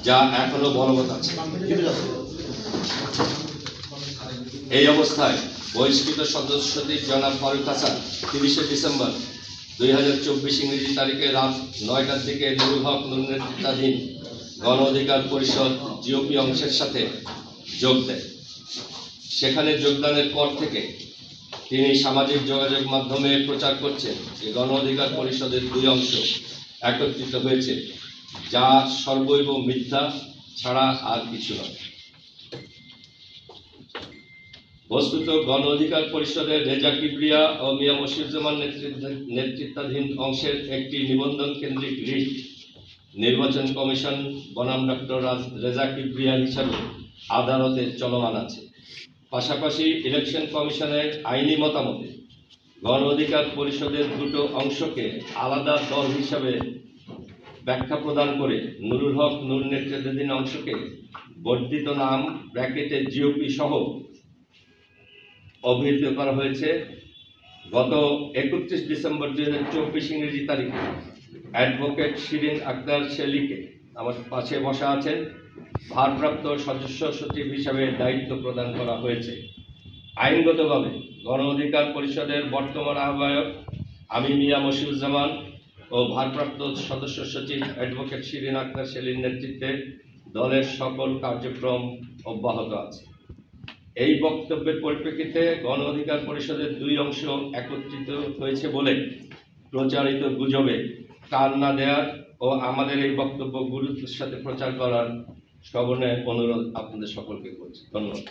যা এখনো বলবৎ আছে। এই অবস্থায় বহিষ্কৃত সদস্যদের জনাব ফারুক হাসান 30শে ডিসেম্বর 2024 ইংরেজি তারিখে রাত 9টার দিকে নুরুল হক নূর নেতৃত্বাধীন গণ অধিকার পরিষদ জিওপি অংশের সাথে যোগ দেয়। সেখানে যোগদানের পর থেকে তিনি সামাজিক যোগাযোগ মাধ্যমে প্রচার করছেন যে গণ অধিকার পরিষদের দুই অংশ একত্রিত হয়েছে, যা সর্বৈব মিথ্যা ছাড়া আর কিছু নয়। বস্তুত গণ অধিকার পরিষদের রেজা কিবরিয়া ও মিয়া মশিউজ্জামান নেতৃত্বাধীন অংশের একটি নিবন্ধন কেন্দ্রিক রিট নির্বাচন কমিশন বনাম ডক্টর রেজা কিবরিয়া হিসাবে আদালতে চলমান আছে। পাশাপাশি ইলেকশন কমিশনের আইনি মতামতে গণ অধিকার পরিষদের দুটো অংশকে আলাদা দল হিসাবে ব্যাখ্যা প্রদান করে নুরুল হক নূর নেতৃত্বাধীন অংশকে বর্ধিত নাম ব্র্যাকেটে জিওপি সহ অভিহিত করা হয়েছে। গত 31 ডিসেম্বর 2024 ইংরেজি তারিখে অ্যাডভোকেট শিরিন আক্তার শেলিকে, আমার পাশে বসা আছেন, ভারপ্রাপ্ত সদস্য সচিব হিসাবে দায়িত্ব প্রদান করা হয়েছে। আইনগতভাবে গণ অধিকার পরিষদের বর্তমান আহ্বায়ক আমি মিয়া মশিউজ্জামান ও ভারপ্রাপ্ত সদস্য সচিব অ্যাডভোকেট শিরিন আক্তার শেলির নেতৃত্বে দলের সকল কার্যক্রম অব্যাহত আছে। এই বক্তব্যের পরিপ্রেক্ষিতে গণ অধিকার পরিষদের দুই অংশ একত্রিত হয়েছে বলে প্রচারিত গুজবে কান না দেওয়ার ও আমাদের এই বক্তব্য গুরুত্বের সাথে প্রচার করার সবর্ণে অনুরোধ আপনাদের সকলকে করছি। ধন্যবাদ।